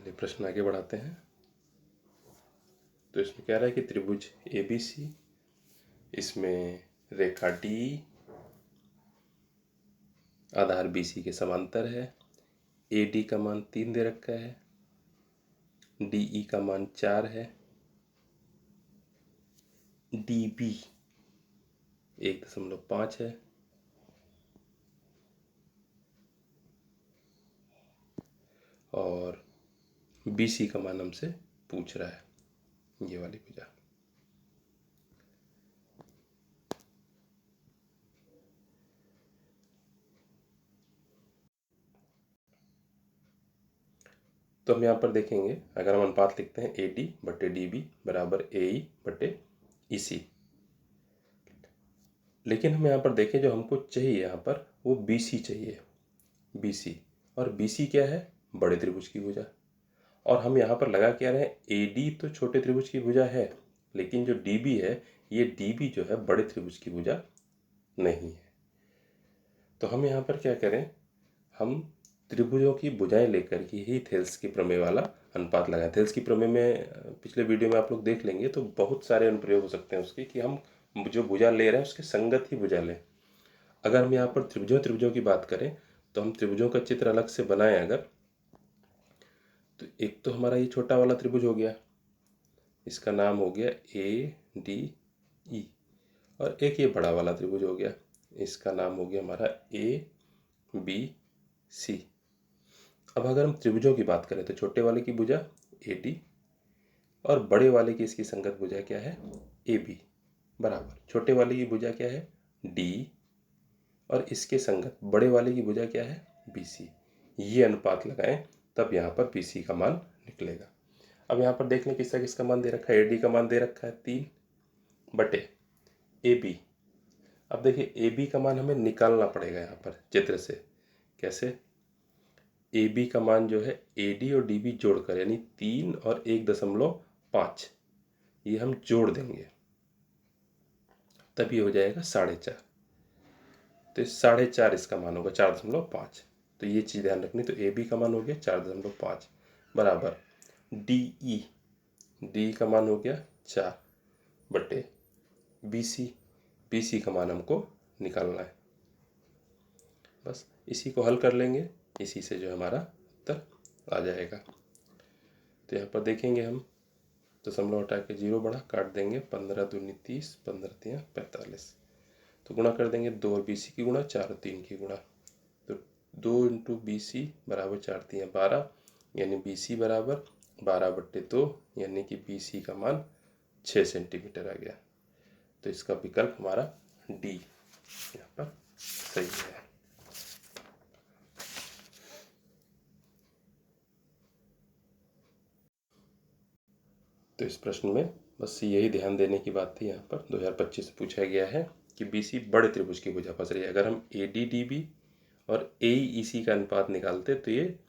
चलिए प्रश्न आगे बढ़ाते हैं। तो इसमें कह रहा है कि त्रिभुज ABC, इसमें रेखा D आधार BC के समांतर है। AD का मान 3 दे रखा है, DE का मान 4 है, DB 1.5 है और BC का मान हमसे पूछ रहा है, ये वाली भुजा। तो हम यहाँ पर देखेंगे, अगर हम अनुपात लिखते हैं AD बटे DB बराबर AE बटे EC, लेकिन हम यहाँ पर देखें जो हमको चाहिए यहाँ पर वो BC चाहिए, BC। और BC क्या है? बड़े त्रिभुज की भुजा। और हम यहाँ पर लगा क्या रहे हैं, AD तो छोटे त्रिभुज की भुजा है, लेकिन जो DB है, ये DB जो है बड़े त्रिभुज की भुजा नहीं है। तो हम यहाँ पर क्या करें, हम त्रिभुजों की भुजाएं लेकर के ही थेल्स के प्रमेय वाला अनुपात लगाएं। थेल्स की प्रमेय में पिछले वीडियो में आप लोग देख लेंगे, तो बहुत सारे अनुप्रयोग हो सकते हैं उसके, कि हम जो भुजा ले रहे हैं उसके संगत ही भुजा लें। अगर हम यहाँ पर त्रिभुजों की बात करें, तो हम त्रिभुजों का चित्र अलग से बनाएं अगर, तो एक तो हमारा ये छोटा वाला त्रिभुज हो गया, इसका नाम हो गया ADE, और एक ये बड़ा वाला त्रिभुज हो गया, इसका नाम हो गया हमारा ABC। अब अगर हम त्रिभुजों की बात करें तो छोटे वाले की भुजा AD और बड़े वाले की इसकी संगत भुजा क्या है, AB बराबर छोटे वाले की भुजा क्या है, D, और इसके संगत बड़े वाले की भुजा क्या है, BC। ये अनुपात लगाएं तब यहाँ पर BC का मान निकलेगा। अब यहाँ पर देख लें किसका किसका मान दे रखा है। AD का मान दे रखा है 3 बटे AB। अब देखिए AB का मान हमें निकालना पड़ेगा यहाँ पर चित्र से। कैसे? AB का मान जो है AD और DB जोड़कर, यानी 3 और 1.5, ये हम जोड़ देंगे, तब ये हो जाएगा 4.5। तो 4.5 इसका मान होगा 4.5। तो ये चीज़ ध्यान रखनी। तो AB का मान हो गया 4.5 बराबर DE, D का मान हो गया 4 बटे BC का मान हमको निकालना है। बस इसी को हल कर लेंगे, इसी से जो हमारा उत्तर आ जाएगा। तो यहाँ पर देखेंगे हम, दशमलव हटा के 0 बढ़ा काट देंगे, 15 दूनी 30, 15 तियाँ 45। तो गुणा कर देंगे, 2 और BC की गुणा, 4 और 3 की गुणा। तो 2 इंटू BC बराबर 4 तियाँ 12, यानी BC बराबर 12 बट्टे 2, यानी कि BC का मान 6 सेंटीमीटर आ गया। तो इसका विकल्प हमारा D यहाँ पर सही है। तो इस प्रश्न में बस यही ध्यान देने की बात थी। यहाँ पर 2025 से पूछा गया है कि BC बड़े त्रिभुज की भुजा फंस रही है। अगर हम AD/DB और AE/EC का अनुपात निकालते तो ये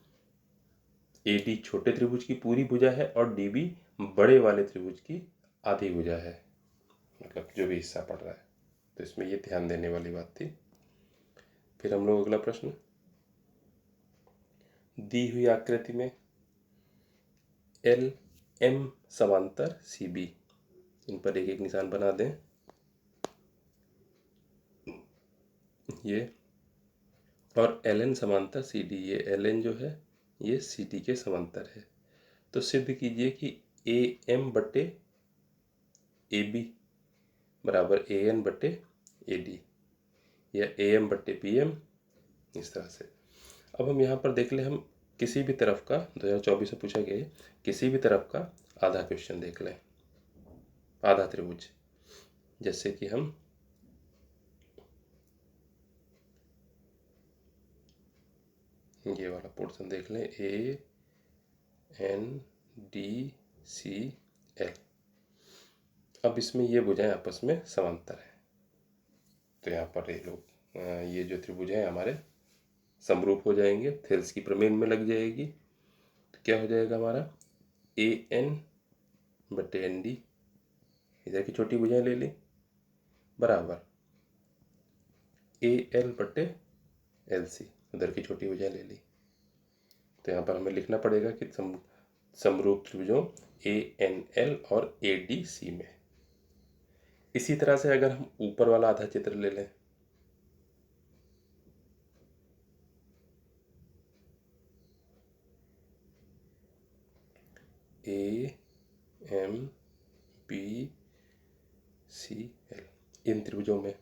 AD छोटे त्रिभुज की पूरी भुजा है और DB बड़े वाले त्रिभुज की आधी भुजा है, मतलब जो भी हिस्सा पड़ रहा है। तो इसमें ये ध्यान देने वाली बात थी। फिर हम लोग अगला प्रश्न, दी हुई आकृति में LM समांतर CB, इन पर एक एक निशान बना दें। ये और LN समांतर CD, ये LN जो है ये CD के समांतर है। तो सिद्ध कीजिए कि AM बटे AB बराबर AN बटे AD, या AM बटे BM, इस तरह से। अब हम यहाँ पर देख लें, हम किसी भी तरफ का 2024 में पूछा गया है, किसी भी तरफ का आधा क्वेश्चन देख लें, आधा त्रिभुज। जैसे कि हम ये वाला पोर्शन देख लें, ANDCL। अब इसमें ये भुजाएं आपस में समांतर है, तो यहाँ पर ये लोग ये जो त्रिभुज है हमारे समरूप हो जाएंगे, थेल्स की प्रमेय में लग जाएगी। तो क्या हो जाएगा हमारा, AN बटे ND, इधर की छोटी भुजाएं ले ली, बराबर AL बटे LC, उधर की छोटी भुजाएं ले ली। तो यहाँ पर हमें लिखना पड़ेगा कि समरूप त्रिभुजों ANL और ADC में। इसी तरह से अगर हम ऊपर वाला आधा चित्र ले लें, AMBCL इन त्रिभुजों में,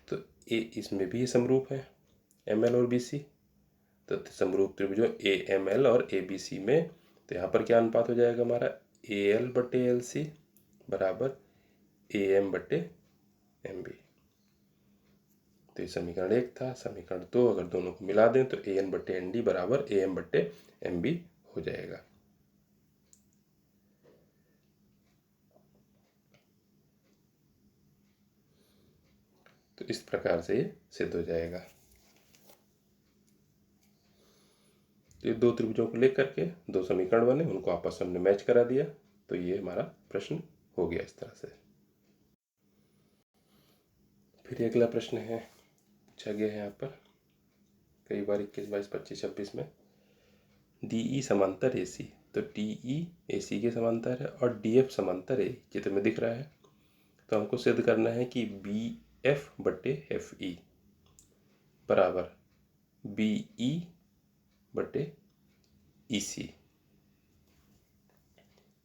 तो ए इसमें भी समरूप है ML और BC। तो समरूप त्रिभुजों AML और ABC में, तो यहाँ पर क्या अनुपात हो जाएगा हमारा, AL/LC बराबर AM/MB। तो ये समीकरण 1 था। समीकरण 2 अगर दोनों को मिला दें तो AN/ND बराबर AM/MB हो जाएगा। तो इस प्रकार से ये सिद्ध हो जाएगा। तो ये दो त्रिभुजों को लेकर के दो समीकरण बने, उनको आपस में हमने मैच करा दिया, तो ये हमारा प्रश्न हो गया इस तरह से। फिर अगला प्रश्न है, पूछा गया है यहाँ पर कई बार 21, 22, 25, 26 में DE समांतर AC। तो DE AC के समांतर है और DF समांतर A चित्र में दिख रहा है। तो हमको सिद्ध करना है कि BF/FE बराबर BE/EC,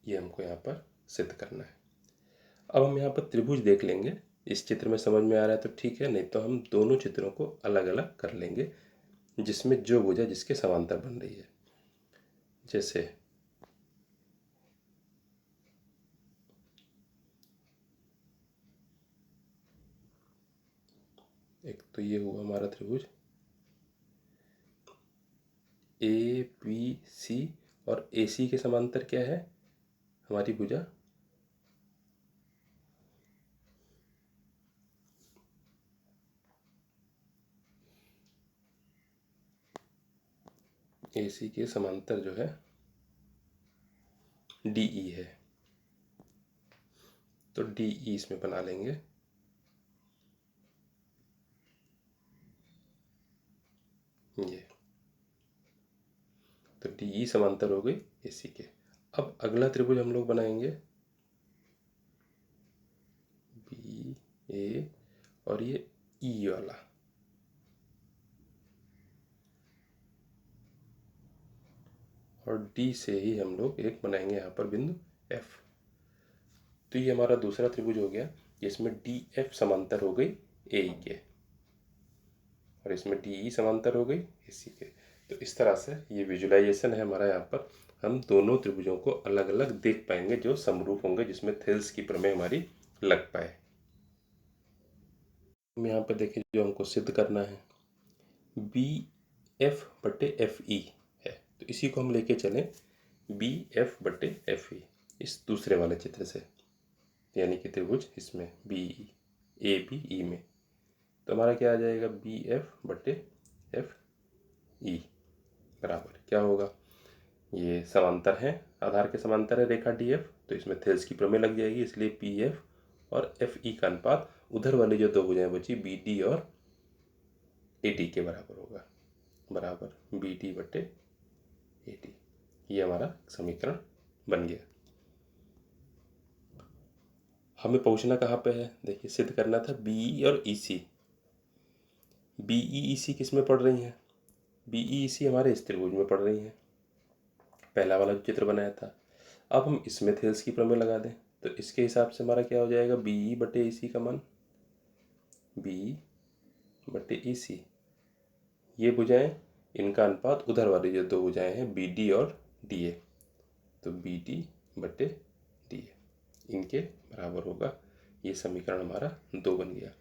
ये हमको यहाँ पर सिद्ध करना है। अब हम यहाँ पर त्रिभुज देख लेंगे, इस चित्र में समझ में आ रहा है तो ठीक है, नहीं तो हम दोनों चित्रों को अलग अलग कर लेंगे जिसमें जो भुजा जिसके समांतर बन रही है। जैसे एक तो ये हुआ हमारा त्रिभुज ABC और AC के समांतर क्या है हमारी भुजा AC के समांतर जो है DE है। तो DE इसमें बना लेंगे, ये तो DE समांतर हो गई AC के। अब अगला त्रिभुज हम लोग बनाएंगे BA और ये E वाला, और D से ही हम लोग एक बनाएंगे यहाँ पर बिंदु F। तो ये हमारा दूसरा त्रिभुज हो गया जिसमें DF समांतर हो गई AE के और इसमें DE समांतर हो गई AC के। तो इस तरह से ये विजुलाइजेशन है हमारा। यहाँ पर हम दोनों त्रिभुजों को अलग अलग देख पाएंगे जो समरूप होंगे, जिसमें थेल्स की प्रमेय हमारी लग पाए। हम यहाँ पे देखें जो हमको सिद्ध करना है BF/FE है, तो इसी को हम लेके चलें BF/FE इस दूसरे वाले चित्र से, यानी कि त्रिभुज इसमें BE ABE में। तो हमारा क्या आ जाएगा BF/FE बराबर क्या होगा, ये समांतर है, आधार के समांतर है रेखा DF, तो इसमें थेल्स की प्रमेय लग जाएगी, इसलिए PF और FE का अनुपात उधर वाली जो दो भुजाएं बची BD और AD के बराबर होगा, बराबर BD/AD। ये हमारा समीकरण बन गया। हमें पहुंचना कहाँ पे है, देखिए सिद्ध करना था BE और EC। BE EC किस में पड़ रही हैं, BE EC हमारे इस त्रिभुज में पड़ रही हैं, पहला वाला जो चित्र बनाया था। अब हम इसमें थेल्स की प्रमेय लगा दें तो इसके हिसाब से हमारा क्या हो जाएगा BE/AC का मान BE/AC। ये भुजाएं, इनका अनुपात उधर वाली जो दो भुजाएं हैं BD और DA, तो BD/DA इनके बराबर होगा। ये समीकरण हमारा 2 बन गया।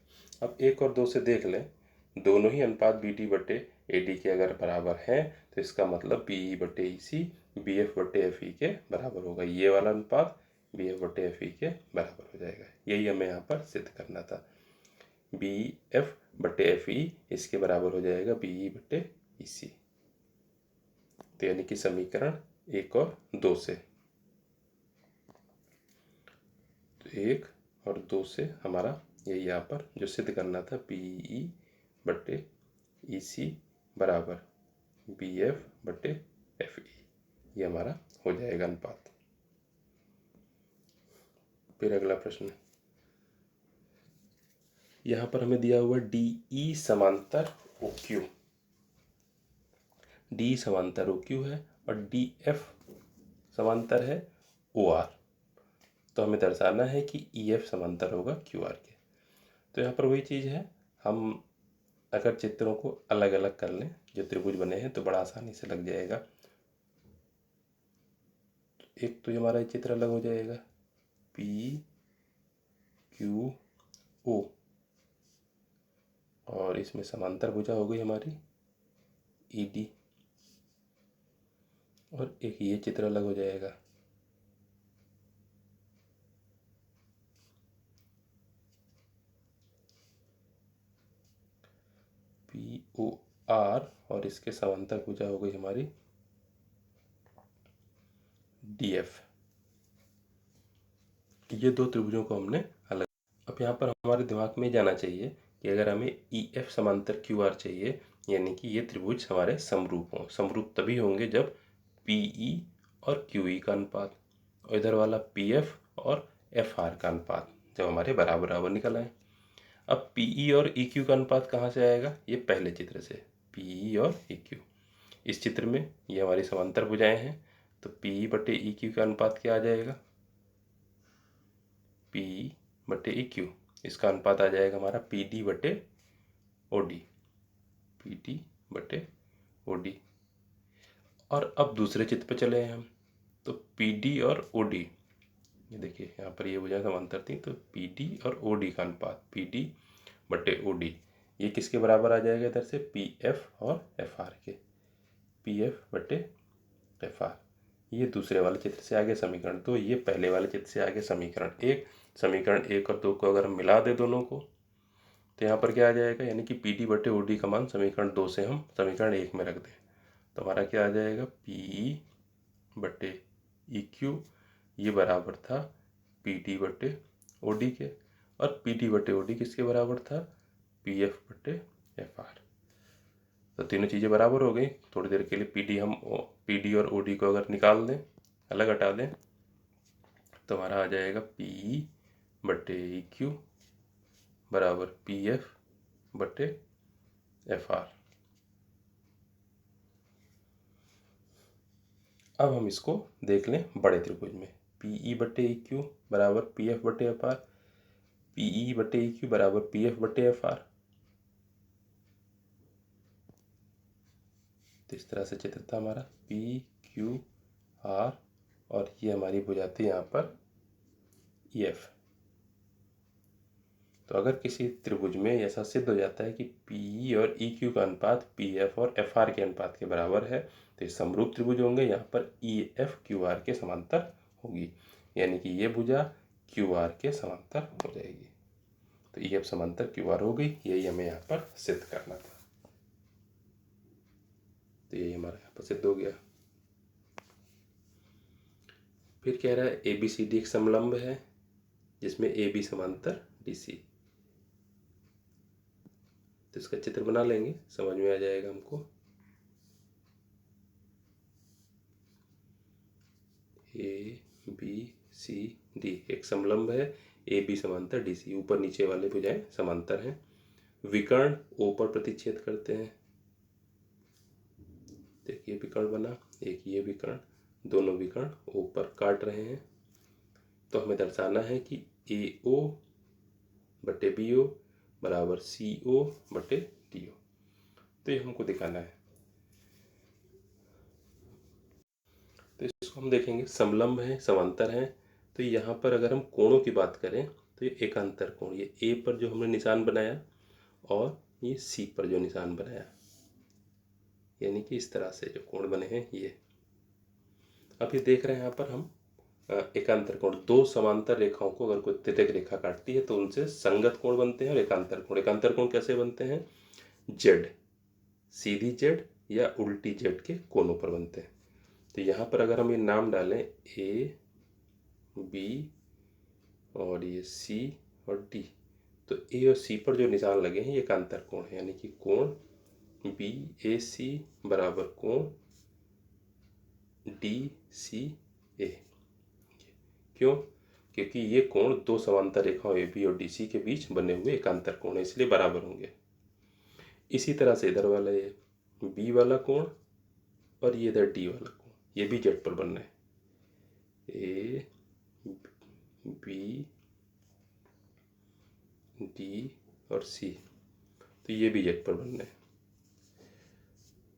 अब 1 और 2 से देख लें, दोनों ही अनुपात BD/AD के अगर बराबर हैं तो इसका मतलब BE/EC BF/FE के बराबर होगा। ये वाला अनुपात BF/FE के बराबर हो जाएगा। यही हमें यहाँ पर सिद्ध करना था। BF/FE इसके बराबर हो जाएगा BE/EC। तो यानी कि समीकरण 1 और 2 से, तो 1 और 2 से हमारा ये यहाँ पर जो सिद्ध करना था BE/EC बराबर BF/FE, ये हमारा हो जाएगा अनुपात। फिर अगला प्रश्न, यहाँ पर हमें दिया हुआ डी ई समांतर ओ क्यू, डी समांतर ओ क्यू है और डी एफ समांतर है ओ आर। तो हमें दर्शाना है कि ई एफ समांतर होगा क्यू आर के। तो यहाँ पर वही चीज़ है, हम अगर चित्रों को अलग अलग कर लें जो त्रिभुज बने हैं तो बड़ा आसानी से लग जाएगा। एक तो हमारा ये चित्र अलग हो जाएगा, पी क्यू ओ, और इसमें समांतर भुजा हो गई हमारी ई डी, और एक ये चित्र अलग हो जाएगा, पी ओ आर, और इसके समांतर भुजा हो गई हमारी डी एफ। ये दो त्रिभुजों को हमने अलग। अब यहाँ पर हमारे दिमाग में जाना चाहिए कि अगर हमें ई एफ समांतर क्यू आर चाहिए, यानी कि ये त्रिभुज हमारे समरूप हों। समरूप तभी होंगे जब पी ई और क्यू ई का अनुपात और इधर वाला पी एफ और एफ आर का अनुपात जब हमारे बराबर बराबर निकल आए। अब पी ई और ई क्यू का अनुपात कहाँ से आएगा? ये पहले चित्र से, पी ई और ई क्यू। इस चित्र में ये हमारी समांतर भुजाएं हैं, तो पी ई बटे ई क्यू का अनुपात क्या आ जाएगा? पी ई बटे ई क्यू। इसका अनुपात आ जाएगा हमारा पी डी बटे ओ डी, पी डी बटे ओ डी। और अब दूसरे चित्र पे चले हैं हम, तो पी डी और ओ डी, ये देखिए यहाँ पर ये भुजाएं समांतर थी, तो पी डी और ओ डी का अनुपात पी डी बटे ओ डी, ये किसके बराबर आ जाएगा? इधर से पी एफ और एफ आर के, पी एफ बटे एफ आर। ये दूसरे वाले चित्र से आगे समीकरण 2, ये पहले वाले चित्र से आगे समीकरण 1। समीकरण 1 और 2 को अगर हम मिला दें दोनों को, तो यहाँ पर क्या आ जाएगा? यानी कि पी डी बटे ओ डी का मान समीकरण 2 से हम समीकरण 1 में रख दें, तो हमारा क्या आ जाएगा? पी ई बटे ई क्यू, ये बराबर था पी डी बटे ओ डी के, और पी डी बटे ओ डी किसके बराबर था? पी एफ बटे एफ आर। तो तीनों चीज़ें बराबर हो गई। थोड़ी देर के लिए पी डी और ओ डी को अगर निकाल दें, अलग हटा दें, तो हमारा आ जाएगा पी ई बटे ई क्यू बराबर पी एफ बटे एफ आर। अब हम इसको देख लें बड़े त्रिभुज में, पी ई बटे ई क्यू बराबर पी एफ बटे एफ आर, पी ई बटे ई क्यू बराबर पी एफ बटे एफ आर। तो इस तरह से चित्र था हमारा पी क्यू आर, और ये हमारी भुजा थी यहाँ पर ई एफ। तो अगर किसी त्रिभुज में ऐसा सिद्ध हो जाता है कि पी ई और ई क्यू का अनुपात पी एफ और एफ आर के अनुपात के बराबर है, तो ये समरूप त्रिभुज होंगे। यहाँ पर ई एफ क्यू आर के समांतर होगी, यानी कि ये भुजा क्यू आर के समांतर हो जाएगी। तो ई एफ समांतर क्यू आर हो गई, यही हमें यहाँ पर सिद्ध करना था। तो यही हमारा यहाँ पर सिद्ध हो गया। फिर कह रहा है ए बी सी डी एक समलंब है जिसमें ए बी समांतर डी सी। तो इसका चित्र बना लेंगे, समझ में आ जाएगा हमको। ए बी सी डी एक समलंब है, ए बी समांतर डी सी, ऊपर नीचे वाले भुजाएं समांतर हैं। विकर्ण ओ पर प्रतिच्छेद करते हैं। देखिए विकर्ण बना, एक ये विकर्ण, दोनों विकर्ण ओ पर काट रहे हैं। तो हमें दर्शाना है कि ए ओ बटे बी ओ बराबर सी ओ बटे डी ओ। तो ये हमको दिखाना है। तो इसको हम देखेंगे, समलंब है, समांतर है। तो यहाँ पर अगर हम कोणों की बात करें तो ये एकांतर कोण, ये ए पर जो हमने निशान बनाया और ये सी पर जो निशान बनाया, यानी कि इस तरह से जो कोण बने हैं ये। अब ये देख रहे हैं यहाँ पर हम एकांतर कोण, दो समांतर रेखाओं को अगर कोई तिर्यक रेखा काटती है तो उनसे संगत कोण बनते हैं और एकांतर कोण। एकांतर कोण कैसे बनते हैं? जेड, सीधी जेड या उल्टी जेड के कोणों पर बनते हैं। तो यहाँ पर अगर हम ये नाम डालें ए बी और ये सी और डी, तो ए और सी पर जो निशान लगे हैं ये एकांतर कोण है, यानी कि कोण बी ए सी बराबर कोण DCA। क्यों? क्योंकि ये कोण दो समांतर रेखाओं AB और DC के बीच बने हुए एकांतर कोण है, इसलिए बराबर होंगे। इसी तरह से इधर वाला ये B वाला कोण और ये इधर D वाला कोण, ये भी जेड पर बनना है। A B D और C, तो ये भी जेड पर बनना है।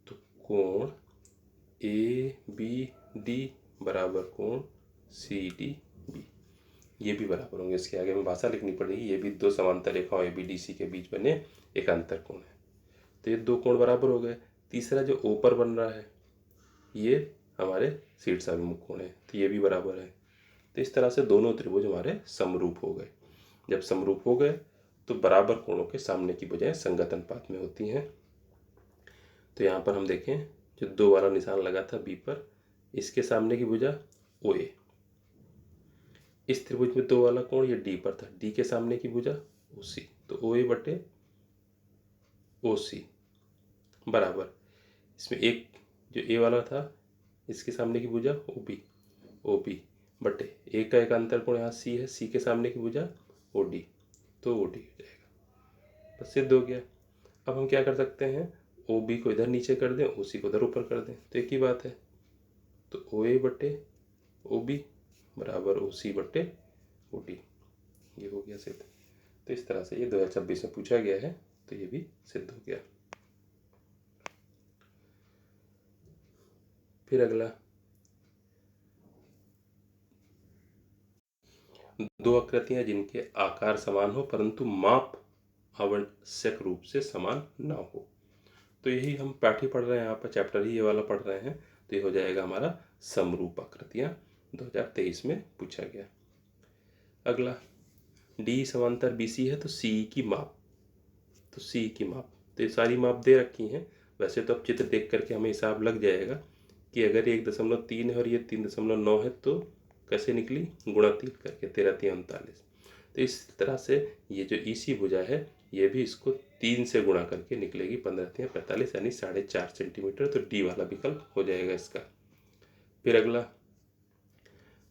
तो कोण ABD बराबर कोण CDB, ये भी बराबर होंगे। इसके आगे में भाषा लिखनी पड़ेगी, ये भी दो समांतर रेखाओं ABDC के बीच बने एकांतर कोण है। तो ये दो कोण बराबर हो गए। तीसरा जो O पर बन रहा है ये हमारे शीर्षाभिमुख कोण है, तो ये भी बराबर है। तो इस तरह से दोनों त्रिभुज हमारे समरूप हो गए। जब समरूप हो गए तो बराबर कोणों के सामने की भुजाएं संगत अनुपात में होती हैं। तो यहाँ पर हम देखें, जो दो वाला निशान लगा था B पर, इसके सामने की भुजा OA। इस त्रिभुज में दो वाला कोण ये D पर था, D के सामने की भुजा OC, तो OA बटे OC बराबर, इसमें एक जो A वाला था इसके सामने की भुजा OB बटे एक का एकांतर कोण यहाँ C है, C के सामने की भुजा OD, तो OD हो जाएगा। बस सिद्ध हो गया। अब हम क्या कर सकते हैं, OB को इधर नीचे कर दें, OC को उधर ऊपर कर दें, तो एक ही बात है। तो OA बटे OB बराबर OC बटे OD, ये हो गया सिद्ध। तो इस तरह से ये 2026 में पूछा गया है, तो ये भी सिद्ध हो गया। फिर अगला, दो आकृतियां जिनके आकार समान हो परंतु माप आवश्यक रूप से समान ना हो। तो यही हम पाठ ही पढ़ रहे हैं, यहाँ पर चैप्टर ही ये वाला पढ़ रहे हैं। तो ये हो जाएगा हमारा समरूप आकृतियां, 2023 में पूछा गया। अगला, D समांतर BC है तो CE की माप, तो CE की माप, तो ये सारी माप दे रखी हैं। वैसे तो अब चित्र देख करके हमें हिसाब लग जाएगा कि अगर 1.3 है और ये 3.9 है तो कैसे निकली, गुणा 3 करके 13×3 = 39। तो इस तरह से ये जो EC भुजा है ये भी इसको 3 से गुणा करके निकलेगी, 15×3 = 45 यानी 4.5 सेंटीमीटर। तो D वाला विकल्प हो जाएगा इसका। फिर अगला,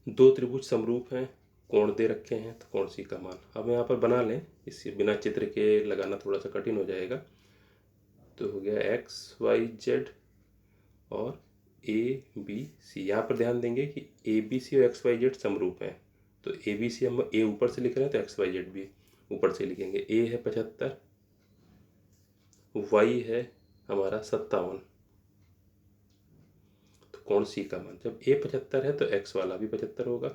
दो त्रिभुज समरूप हैं, कोण दे रखे हैं, तो कोण C का मान अब यहाँ पर बना लें, इससे बिना चित्र के लगाना थोड़ा सा कठिन हो जाएगा। तो हो गया XYZ और ABC। यहाँ पर ध्यान देंगे कि ABC और XYZ समरूप हैं, तो ABC हम A ऊपर से लिख रहे हैं तो XYZ भी ऊपर से लिखेंगे। A है 75, Y है हमारा 57, तो कोण C का मान, जब A 75 है तो X वाला भी 75 होगा।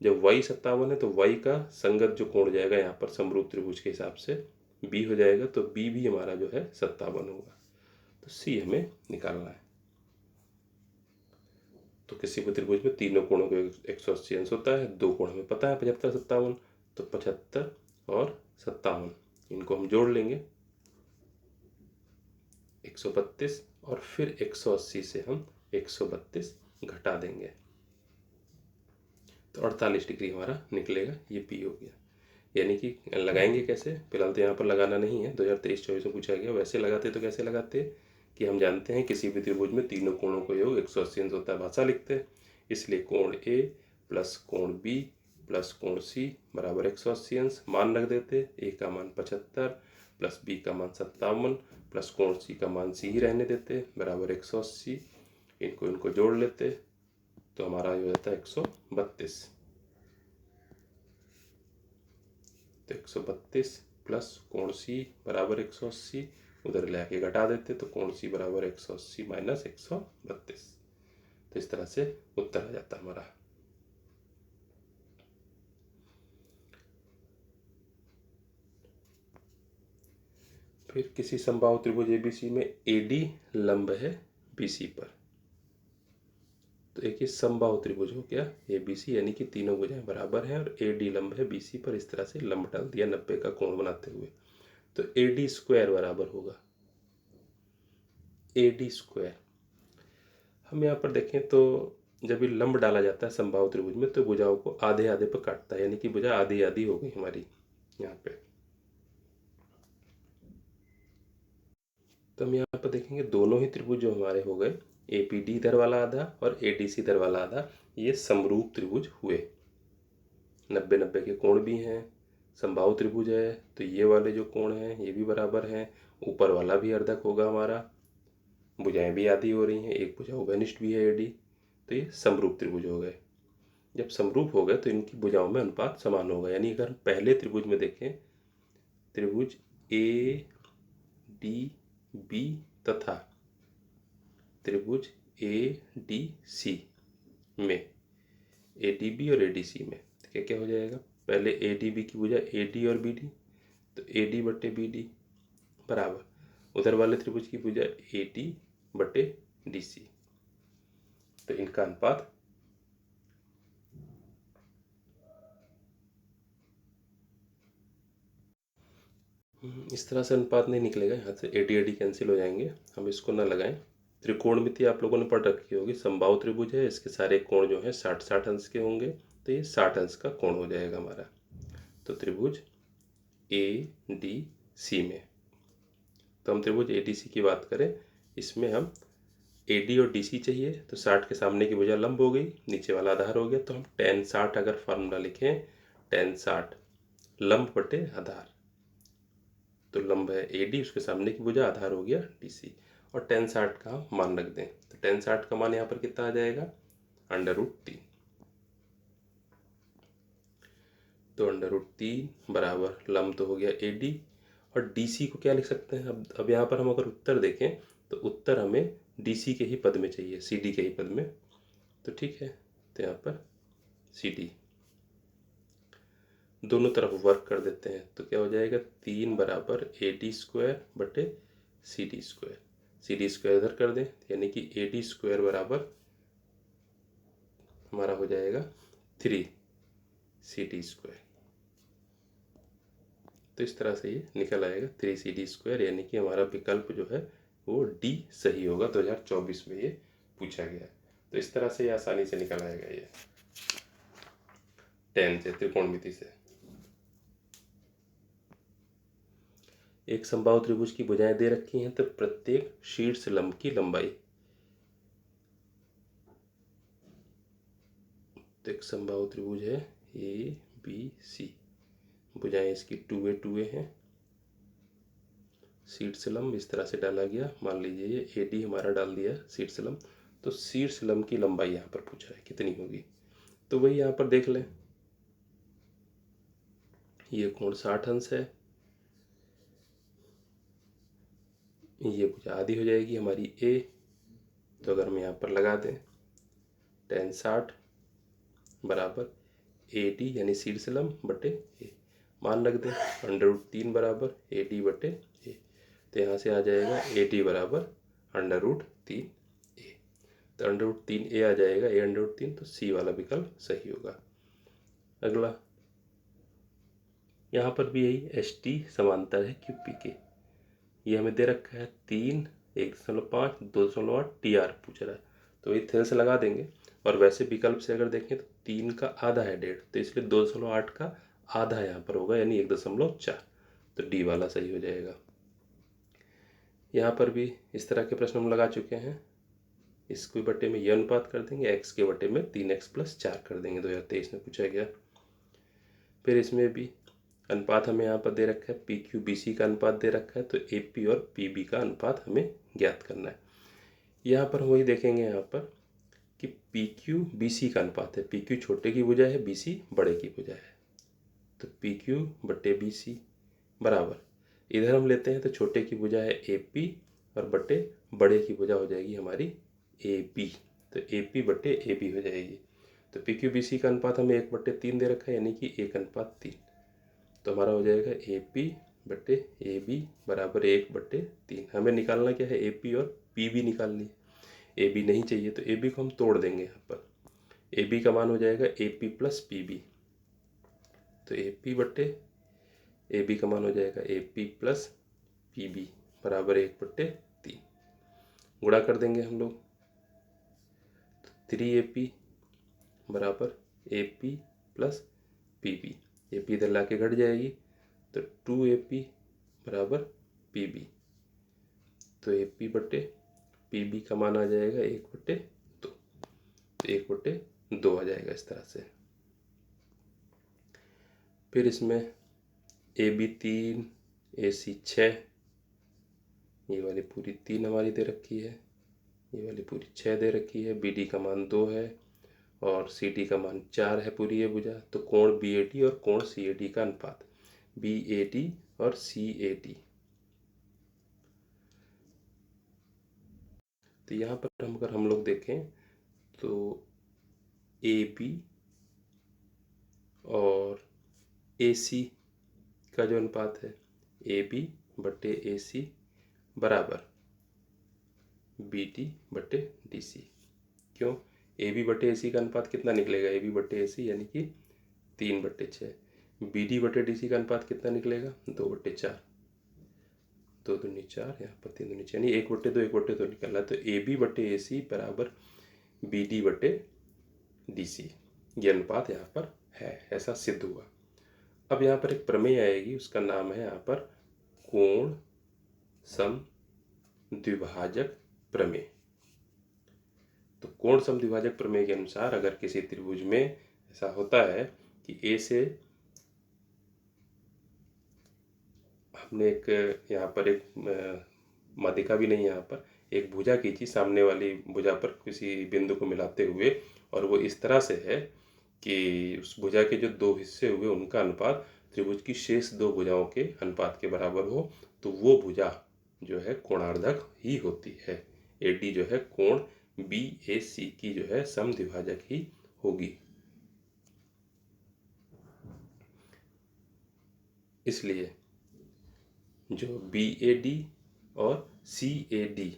जब Y 57 है तो Y का संगत जो कोण जाएगा यहाँ पर समरूप त्रिभुज के हिसाब से B हो जाएगा, तो B भी हमारा जो है 57 होगा। तो C हमें निकालना है। तो किसी भी त्रिभुज में तीनों कोणों को 180 अंश होता है, दो कोण हमें पता है 75 57, तो 75 और 57 इनको हम जोड़ लेंगे 132, और फिर 180 से हम 132 घटा देंगे तो 48 डिग्री हमारा निकलेगा। ये P हो गया। यानी कि लगाएंगे कैसे, फिलहाल तो यहाँ पर लगाना नहीं है, 2023-24 में पूछा गया। वैसे लगाते तो कैसे लगाते कि हम जानते हैं किसी भी त्रिभुज में तीनों कोणों को योग 180 अंश होता है, भाषा लिखते हैं। इसलिए कोण A प्लस कोण B प्लस कोण C बराबर 180 अंश, मान रख देते। A का मान 75 प्लस B का मान 57 प्लस कोण C का मान C ही रहने देते बराबर 180। इनको जोड़ लेते तो हमारा हो जाता है 132। तो 132 प्लस कोण C बराबर 180, उधर ले आके घटा देते तो कोण C बराबर 180 माइनस 132। तो इस तरह से उत्तर आ जाता हमारा। फिर किसी समबाहु त्रिभुज ABC में AD लंब है BC पर, तो एक ही समबाहु त्रिभुज हो गया ABC, यानी कि तीनों भुजाएं बराबर हैं और AD लंब है BC पर। इस तरह से लंब डाल दिया 90 का कोण बनाते हुए, तो AD स्क्वायर बराबर होगा AD स्क्वायर। हम यहाँ पर देखें तो जब ये लंब डाला जाता है समबाहु त्रिभुज में तो भुजाओं को आधे आधे पर काटता है, यानी कि भुजा आधी आधी हो गई हमारी यहाँ पे। तो हम यहाँ पर देखेंगे दोनों ही त्रिभुज जो हमारे हो गए ए पी डी इधर वाला आधा और ए डी सी इधर वाला आधा, ये समरूप त्रिभुज हुए। 90-90 के कोण भी हैं, समबाहु त्रिभुज है, तो ये वाले जो कोण हैं ये भी बराबर हैं, ऊपर वाला भी अर्धक होगा हमारा, भुजाएं भी आधी हो रही हैं, एक भुजा उभयनिष्ठ भी है एडी, तो ये समरूप त्रिभुज हो गए। जब समरूप हो गए तो इनकी भुजाओं में अनुपात समान होगा। यानी अगर हम पहले त्रिभुज में देखें, त्रिभुज ए डी बी तथा त्रिभुज ए डी सी में, ए डी बी और ए डी सी में क्या क्या हो जाएगा, पहले ए डी बी की भुजा ए डी और बी डी, तो ए डी बटे बी डी बराबर उधर वाले त्रिभुज की भुजा ए डी बटे डी सी, तो इनका अनुपात इस तरह से अनुपात नहीं निकलेगा, यहाँ से ए डी कैंसिल हो जाएंगे, हम इसको ना लगाएं। त्रिकोणमिति आप लोगों ने पढ़ रखी होगी, समबाहु त्रिभुज है, इसके सारे कोण जो हैं 60-60 अंश के होंगे, तो ये 60 अंश का कोण हो जाएगा हमारा। तो त्रिभुज ए डी सी में, तो हम त्रिभुज ए डी सी की बात करें, इसमें हम ए डी और डी सी चाहिए, तो 60 के सामने की भुजा लंब हो गई, नीचे वाला आधार हो गया, तो हम tan 60 अगर फार्मूला लिखें, tan 60 लंब बटे आधार, तो लंब है ए डी, उसके सामने की भुजा आधार हो गया डी सी, और tan 60 का हम मान रख दें, तो tan 60 का मान यहाँ पर कितना आ जाएगा, √3, तो √3 बराबर लंब तो हो गया ए डी, और डी सी को क्या लिख सकते हैं, अब यहाँ पर हम अगर उत्तर देखें तो उत्तर हमें डी सी के ही पद में चाहिए, सी डी के ही पद में, तो ठीक है, तो यहाँ पर सी डी दोनों तरफ वर्क कर देते हैं, तो क्या हो जाएगा, 3 बराबर ए डी स्क्वायर बटे C D square, C D square इधर कर दें, यानी कि ए डी स्क्वायर बराबर हमारा हो जाएगा 3 सी डी स्क्वायर, तो इस तरह से ये निकल आएगा 3 सी डी स्क्वायर, यानी कि हमारा विकल्प जो है वो डी सही होगा। 2024 में ये पूछा गया है, तो इस तरह से ये आसानी से निकल आएगा ये tan से, त्रिकोणमिति से। एक समबाहु त्रिभुज की भुजाएं दे रखी हैं, तो प्रत्येक शीर्ष लंब की लंबाई, तो एक समबाहु त्रिभुज है ए बी सी, भुजाएं इसकी 2a 2a हैं, शीर्ष लंब इस तरह से डाला गया, मान लीजिए ये ए डी हमारा डाल दिया शीर्ष लंब, तो शीर्ष लंब की लंबाई यहाँ पर पूछा है कितनी होगी, तो वही यहाँ पर देख लें, ये कोण 60 अंश है, ये भुजा आधी हो जाएगी हमारी ए, तो अगर हम यहाँ पर लगा दें tan 60 बराबर ए डी यानी शीर्ष लंब बटे ए, मान रख दें √3 बराबर ए डी बटे ए, तो यहाँ से आ जाएगा ए डी बराबर √3 ए, तो √3 ए आ जाएगा, ए √3, तो सी वाला विकल्प सही होगा। अगला यहाँ पर भी यही एस टी समांतर है क्यू पी के, ये हमें दे रखा है 3, 1.5, 2.8 टी आर पूछ रहा है, तो ये थेल से लगा देंगे, और वैसे विकल्प से अगर देखें तो 3 का आधा है 1.5, तो इसलिए 2.8 का आधा यहाँ पर होगा, यानी 1.4, तो डी वाला सही हो जाएगा। यहाँ पर भी इस तरह के प्रश्न हम लगा चुके हैं, इसके बटे में ये अनुपात कर देंगे, एक्स के बटे में 3x + 4 कर देंगे, 2023 में पूछा गया। फिर इसमें भी अनुपात हमें यहाँ पर दे रखा है, पी क्यू बी सी का अनुपात दे रखा है, तो ए पी और पी बी का अनुपात हमें ज्ञात करना है। यहाँ पर हम वही देखेंगे यहाँ पर कि पी क्यू बी सी का अनुपात है, पी क्यू छोटे की भुजा है, बी सी बड़े की भुजा है, तो पी क्यू बटे बी सी बराबर, इधर हम लेते हैं तो छोटे की भुजा है ए पी और बटे बड़े की भुजा हो जाएगी हमारी ए बी, तो ए पी बटे ए बी हो जाएगी। तो पी क्यू बी सी का अनुपात हमें 1/3 दे रखा है, यानी कि 1:3, तो हमारा हो जाएगा ए पी बटे ए बी बराबर 1/3। हमें निकालना क्या है, ए पी और पी बी निकालनी है, ए बी नहीं चाहिए, तो ए बी को हम तोड़ देंगे यहाँ पर, ए बी का मान हो जाएगा A P plus P B, तो ए पी बटे ए बी का मान हो जाएगा A P plus P B बराबर 1/3, गुणा कर देंगे हम लोग, तो 3AP बराबर A P plus P B, A P इधर ला के घट जाएगी, तो 2AP बराबर पी बी, तो ए पी बटे पी बी का मान आ जाएगा 1/2, तो 1/2 आ जाएगा इस तरह से। फिर इसमें ए बी 3, ए सी 6, ये वाली पूरी 3 हमारी दे रखी है, ये वाली पूरी 6 दे रखी है, बी डी का मान 2 है और सी डी का मान 4 है पूरी ये भुजा। तो कोण बी ए डी और कोण सी ए डी का अनुपात, बी ए डी और सी ए डी। तो यहाँ पर अगर हम लोग देखें तो ए बी और ए सी का जो अनुपात है, ए बी बटे ए सी बराबर बी डी बटे डी सी। क्यों? ए बी बटे ए सी का अनुपात कितना निकलेगा? ए बी बटे ए सी यानी कि 3/6। बी डी बटे डी सी का अनुपात कितना निकलेगा? 2/4। 2 दूनी 4, यहाँ पर 3 दूनी 6, यानी 1/2 1/2 निकल रहा है। तो ए बी बटे ए सी बराबर बी डी बटे डी सी, ये अनुपात यहाँ पर है, ऐसा सिद्ध हुआ। अब यहाँ पर एक प्रमेय आएगी, उसका नाम है यहाँ पर कोण समद्विभाजक प्रमेय। तो कोण समद्विभाजक प्रमेय के अनुसार अगर किसी त्रिभुज में ऐसा होता है कि ए से हमने एक यहाँ पर एक माध्यिका भी नहीं, यहाँ पर एक भुजा खींची सामने वाली भुजा पर किसी बिंदु को मिलाते हुए, और वो इस तरह से है कि उस भुजा के जो 2 हिस्से हुए उनका अनुपात त्रिभुज की शेष 2 भुजाओं के अनुपात के बराबर हो, तो वो भुजा जो है कोणार्धक ही होती है। ए डी जो है कोण बी ए सी की जो है समद्विभाजक ही होगी। इसलिए जो बी ए डी और सी ए डी,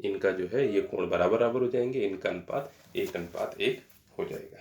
इनका जो है ये कोण बराबर बराबर हो जाएंगे, इनका अनुपात 1:1 हो जाएगा।